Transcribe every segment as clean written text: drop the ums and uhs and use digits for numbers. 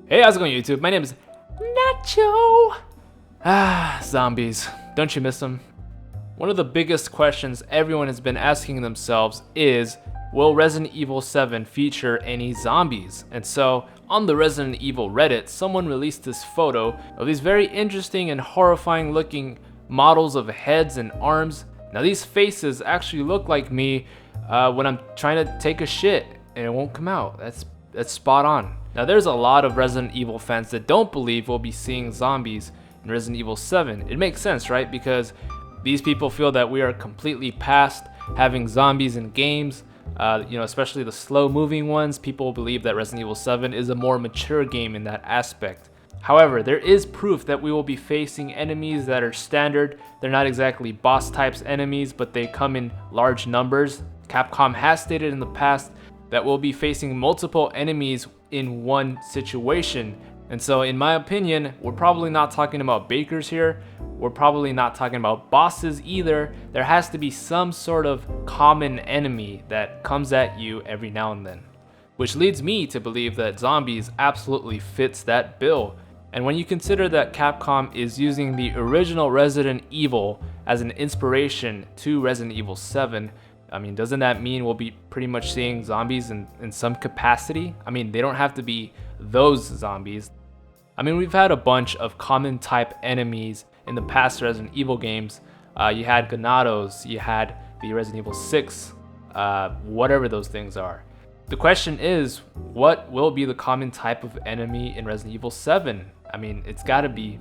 Hey, how's it going, YouTube? My name is Nacho. Zombies. Don't you miss them? One of the biggest questions everyone has been asking themselves is, will Resident Evil 7 feature any zombies? And so, on the Resident Evil Reddit, someone released this photo of these very interesting and horrifying looking models of heads and arms. Now, these faces actually look like me when I'm trying to take a shit and it won't come out. That's spot on. Now, there's a lot of Resident Evil fans that don't believe we'll be seeing zombies in Resident Evil 7. It makes sense, right? Because these people feel that we are completely past having zombies in games, especially the slow-moving ones. People believe that Resident Evil 7 is a more mature game in that aspect. However, there is proof that we will be facing enemies that are standard. They're not exactly boss types enemies, but they come in large numbers. Capcom has stated in the past that we'll be facing multiple enemies in one situation. And so in my opinion, we're probably not talking about bakers here. We're probably not talking about bosses either. There has to be some sort of common enemy that comes at you every now and then. Which leads me to believe that zombies absolutely fits that bill. And when you consider that Capcom is using the original Resident Evil as an inspiration to Resident Evil 7, doesn't that mean we'll be pretty much seeing zombies in some capacity? They don't have to be those zombies. We've had a bunch of common type enemies in the past Resident Evil games. You had Ganados, you had the Resident Evil 6, whatever those things are. The question is, what will be the common type of enemy in Resident Evil 7? It's gotta be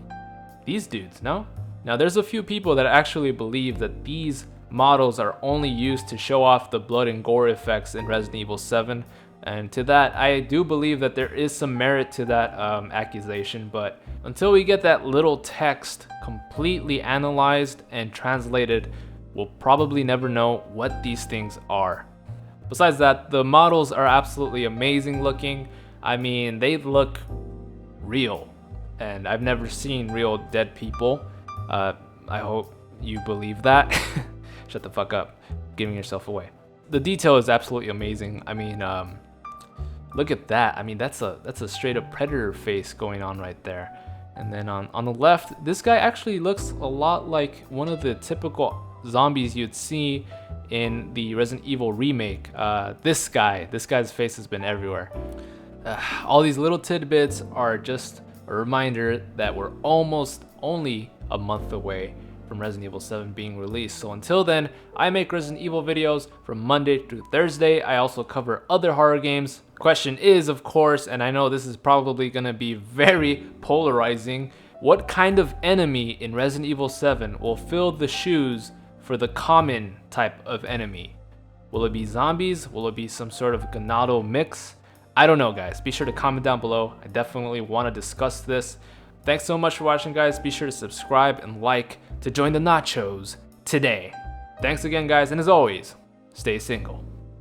these dudes, no? Now, there's a few people that actually believe that these models are only used to show off the blood and gore effects in Resident Evil 7, and to that I do believe that there is some merit to that accusation, but until we get that little text completely analyzed and translated, we'll probably never know what these things are. Besides that, the models are absolutely amazing looking. They look real, and I've never seen real dead people. I hope you believe that. Shut the fuck up, giving yourself away. The detail is absolutely amazing. Look at that. That's a straight up Predator face going on right there. And then on the left, this guy actually looks a lot like one of the typical zombies you'd see in the Resident Evil remake. This guy's face has been everywhere. All these little tidbits are just a reminder that we're almost only a month away from Resident Evil 7 being released. So until then, I make Resident Evil videos from Monday through Thursday. I also cover other horror games. Question is, of course, and I know this is probably gonna be very polarizing, what kind of enemy in Resident Evil 7 will fill the shoes for the common type of enemy? Will it be zombies? Will it be some sort of Ganado mix? I don't know, guys. Be sure to comment down below. I definitely want to discuss this. Thanks so much for watching, guys. Be sure to subscribe and like to join the Nachos today. Thanks again, guys, and as always, stay single.